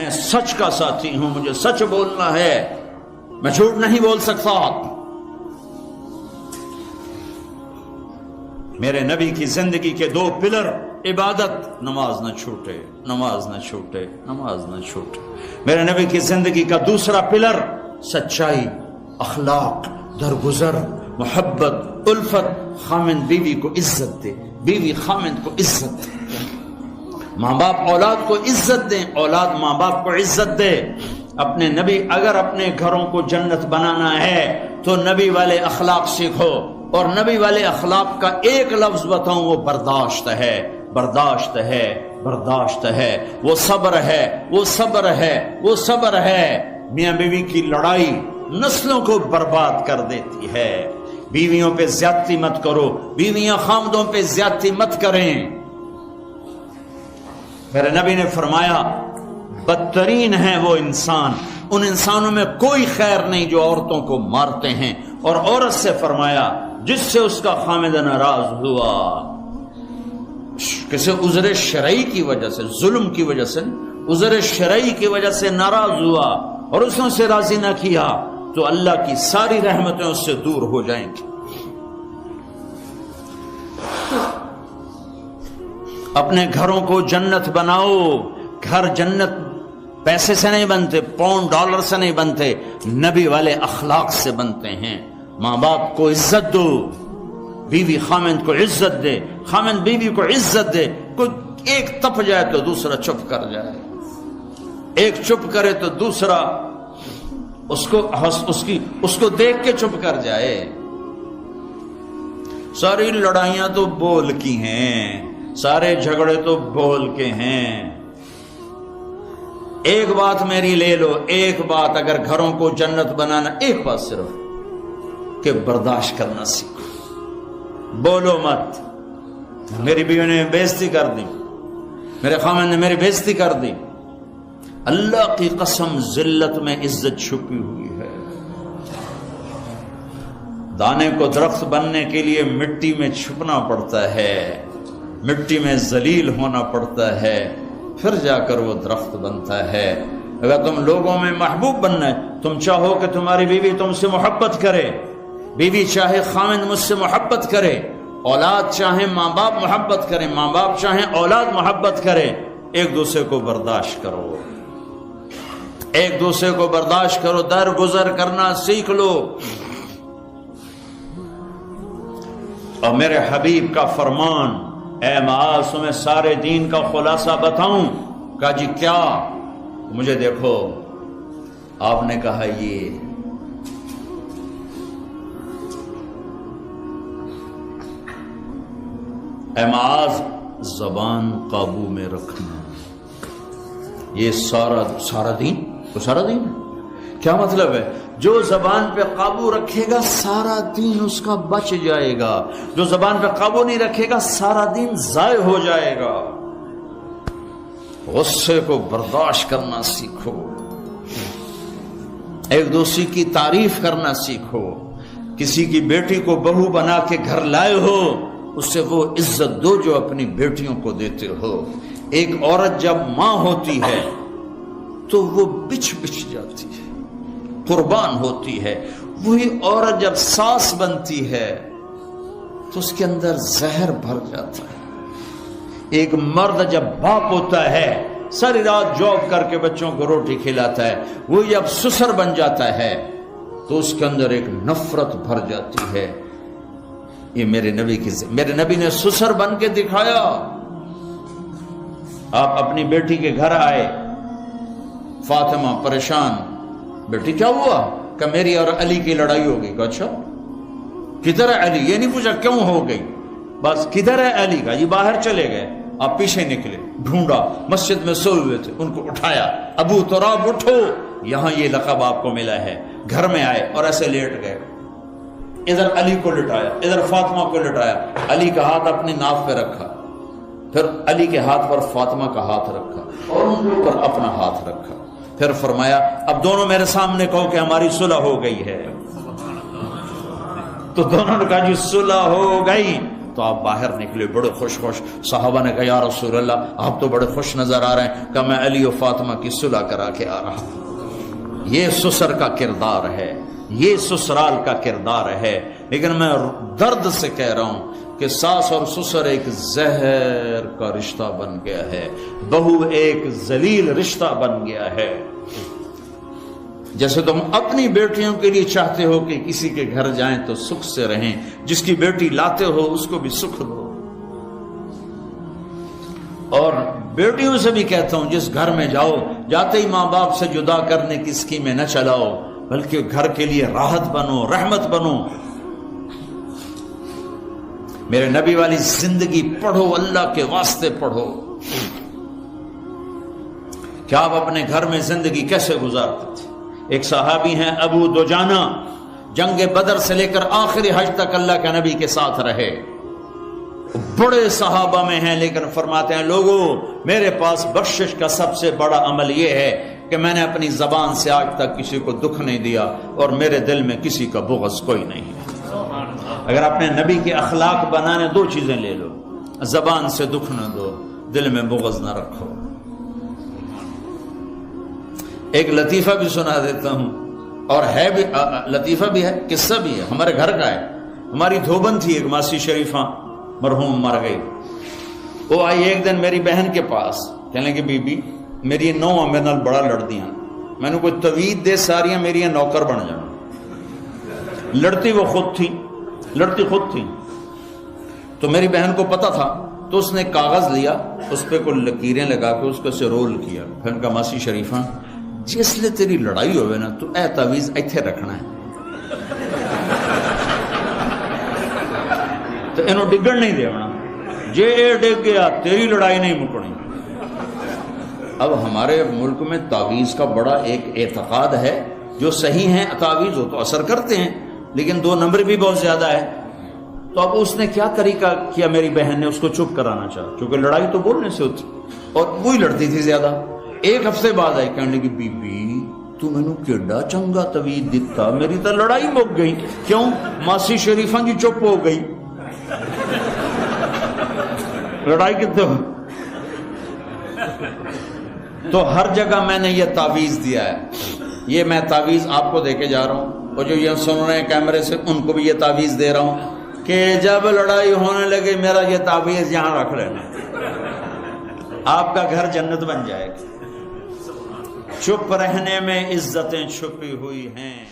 میں سچ کا ساتھی ہوں، مجھے سچ بولنا ہے، میں جھوٹ نہیں بول سکتا۔ میرے نبی کی زندگی کے دو پلر، عبادت، نماز نہ چھوٹے، نماز نہ چھوٹے، نماز نہ چھوٹے۔ میرے نبی کی زندگی کا دوسرا پلر، سچائی، اخلاق، درگزر، محبت، الفت، خامند بیوی کو عزت دے، بیوی خامند کو عزت دے، ماں باپ اولاد کو عزت دیں، اولاد ماں باپ کو عزت دے۔ اپنے نبی، اگر اپنے گھروں کو جنت بنانا ہے تو نبی والے اخلاق سیکھو، اور نبی والے اخلاق کا ایک لفظ بتاؤں، وہ برداشت ہے، برداشت ہے، برداشت ہے، وہ صبر ہے، وہ صبر ہے، وہ صبر ہے۔ میاں بیوی کی لڑائی نسلوں کو برباد کر دیتی ہے۔ بیویوں پہ زیادتی مت کرو، بیویاں خامدوں پہ زیادتی مت کریں۔ میرے نبی نے فرمایا بدترین ہے وہ انسان، ان انسانوں میں کوئی خیر نہیں جو عورتوں کو مارتے ہیں، اور عورت سے فرمایا جس سے اس کا خامد ناراض ہوا، کسی عذر شرعی کی وجہ سے، ظلم کی وجہ سے، عذر شرعی کی وجہ سے ناراض ہوا اور اس نے اسے راضی نہ کیا، تو اللہ کی ساری رحمتیں اس سے دور ہو جائیں گی۔ اپنے گھروں کو جنت بناؤ۔ گھر جنت پیسے سے نہیں بنتے، پاؤنڈ ڈالر سے نہیں بنتے، نبی والے اخلاق سے بنتے ہیں۔ ماں باپ کو عزت دو، بیوی خامند کو عزت دے، خامند بیوی کو عزت دے۔ کوئی ایک تپ جائے تو دوسرا چپ کر جائے، ایک چپ کرے تو دوسرا اس کو دیکھ کے چپ کر جائے۔ ساری لڑائیاں تو بول کی ہیں، سارے جھگڑے تو بول کے ہیں۔ ایک بات میری لے لو، ایک بات اگر گھروں کو جنت بنانا، ایک بات صرف کہ برداشت کرنا سیکھو، بولو مت۔ میری بیوی نے بےعزتی کر دی، میرے خامن نے میری بےعزتی کر دی، اللہ کی قسم ذلت میں عزت چھپی ہوئی ہے۔ دانے کو درخت بننے کے لیے مٹی میں چھپنا پڑتا ہے، مٹی میں ذلیل ہونا پڑتا ہے، پھر جا کر وہ درخت بنتا ہے۔ اگر تم لوگوں میں محبوب بننا ہے، تم چاہو کہ تمہاری بیوی تم سے محبت کرے، بیوی چاہے خامند مجھ سے محبت کرے، اولاد چاہے ماں باپ محبت کرے، ماں باپ چاہے اولاد محبت کرے، ایک دوسرے کو برداشت کرو، ایک دوسرے کو برداشت کرو، درگزر کرنا سیکھ لو۔ اور میرے حبیب کا فرمان، اے معاذ تمہیں سارے دین کا خلاصہ بتاؤں؟ کہا جی کیا؟ مجھے دیکھو، آپ نے کہا یہ اے معاذ زبان قابو میں رکھنا، یہ سارا دین، تو سارا دین کیا مطلب ہے؟ جو زبان پہ قابو رکھے گا سارا دین اس کا بچ جائے گا، جو زبان پہ قابو نہیں رکھے گا سارا دین ضائع ہو جائے گا۔ غصے کو برداشت کرنا سیکھو، ایک دوسرے کی تعریف کرنا سیکھو۔ کسی کی بیٹی کو بہو بنا کے گھر لائے ہو، اس سے وہ عزت دو جو اپنی بیٹیوں کو دیتے ہو۔ ایک عورت جب ماں ہوتی ہے تو وہ بچ جاتی ہے، قربان ہوتی ہے۔ وہی عورت جب ساس بنتی ہے تو اس کے اندر زہر بھر جاتا ہے۔ ایک مرد جب باپ ہوتا ہے، ساری رات جاب کر کے بچوں کو روٹی کھلاتا ہے، وہ جب سسر بن جاتا ہے تو اس کے اندر ایک نفرت بھر جاتی ہے۔ یہ میرے نبی نے سسر بن کے دکھایا۔ آپ اپنی بیٹی کے گھر آئے، فاطمہ پریشان، بیٹی کیا ہوا؟ کہ میری اور علی کی لڑائی ہو گئی۔ اچھا کدھر ہے علی؟ یہ نہیں پوچھا کیوں ہو گئی، بس کدھر ہے علی؟ کا یہ باہر چلے گئے۔ آپ پیچھے نکلے، ڈھونڈا، مسجد میں سوئے ہوئے تھے، ان کو اٹھایا، ابو تراب اٹھو، یہاں یہ لقب آپ کو ملا ہے۔ گھر میں آئے اور ایسے لیٹ گئے، ادھر علی کو لٹایا، ادھر فاطمہ کو لٹایا، علی کا ہاتھ اپنی ناف پہ رکھا، پھر علی کے ہاتھ پر فاطمہ کا ہاتھ رکھا اور ان کے اوپر اپنا ہاتھ رکھا، پھر فرمایا اب دونوں میرے سامنے کہو کہ ہماری صلح ہو گئی ہے۔ تو دونوں نے کہا جی صلح ہو گئی۔ تو آپ باہر نکلے بڑے خوش خوش. صحابہ نے کہا یا رسول اللہ آپ تو بڑے خوش نظر آ رہے ہیں. کہا میں علی و فاطمہ کی صلح کرا کے آ رہا ہوں. یہ سسر کا کردار ہے, یہ سسرال کا کردار ہے. لیکن میں درد سے کہہ رہا ہوں کہ ساس اور سسر ایک زہر کا رشتہ بن گیا ہے, بہو ایک ذلیل رشتہ بن گیا ہے. جیسے تم اپنی بیٹیوں کے لیے چاہتے ہو کہ کسی کے گھر جائیں تو سکھ سے رہیں, جس کی بیٹی لاتے ہو اس کو بھی سکھ دو. اور بیٹیوں سے بھی کہتا ہوں جس گھر میں جاؤ جاتے ہی ماں باپ سے جدا کرنے کی اسکیمیں نہ چلاؤ, بلکہ گھر کے لیے راحت بنو, رحمت بنو. میرے نبی والی زندگی پڑھو, اللہ کے واسطے پڑھو کہ آپ اپنے گھر میں زندگی کیسے گزارتے تھے. ایک صحابی ہیں ابو دجانہ, جنگ بدر سے لے کر آخری حج تک اللہ کے نبی کے ساتھ رہے. بڑے صحابہ میں ہیں, لیکن فرماتے ہیں لوگوں میرے پاس بخشش کا سب سے بڑا عمل یہ ہے کہ میں نے اپنی زبان سے آج تک کسی کو دکھ نہیں دیا, اور میرے دل میں کسی کا بغض کوئی نہیں ہے. اگر اپنے نبی کے اخلاق بنانے دو چیزیں لے لو, زبان سے دکھ نہ دو, دل میں بغض نہ رکھو. ایک لطیفہ بھی سنا دیتا ہوں, اور ہے بھی لطیفہ بھی ہے, قصہ بھی ہے, ہمارے گھر کا ہے. ہماری دھوبن تھی ایک ماسی شریفہ, مرحوم مر گئی. وہ آئی ایک دن میری بہن کے پاس, کہنے لگی بی بی میری نو میرے نال بڑا لڑدی ہیں, میں نے کوئی توید دے ساریاں میری نوکر بن جانا. لڑتی وہ خود تھی, لڑتی خود تھی. تو میری بہن کو پتا تھا, تو اس نے کاغذ لیا, اس پہ کوئی لکیریں لگا کے اس کو سے رول کیا. پھر کہا ماسی شریفہ جس لئے تیری لڑائی ہوئے نا تو اے تعویذ ایتھے رکھنا ہے, تو انہوں ڈگن نہیں دیونا, جے اے ڈگ گیا تیری لڑائی نہیں مکڑی. اب ہمارے ملک میں تعویذ کا بڑا ایک اعتقاد ہے, جو صحیح ہیں تعویذ ہو تو اثر کرتے ہیں, لیکن 2 نمبر بھی بہت زیادہ ہے. تو اب اس نے کیا طریقہ کیا, میری بہن نے اس کو چپ کرانا چاہا, کیونکہ لڑائی تو بولنے سے ہوتی, اور وہی لڑتی تھی زیادہ. ایک ہفتے بعد آئی, کہنے لگی بی بی تو میں نے کیڈا چنگا توید دیتا, میری تو لڑائی مک گئی. کیوں؟ ماسی شریفہ کی چپ ہو گئی, لڑائی کتنے ہو. تو ہر جگہ میں نے یہ تعویذ دیا ہے. یہ میں تعویذ آپ کو دے کے جا رہا ہوں, اور جو یہ سن رہے ہیں کیمرے سے ان کو بھی یہ تعویذ دے رہا ہوں کہ جب لڑائی ہونے لگے میرا یہ تعویذ یہاں رکھ لینا, آپ کا گھر جنت بن جائے گا. چپ رہنے میں عزتیں چھپی ہوئی ہیں.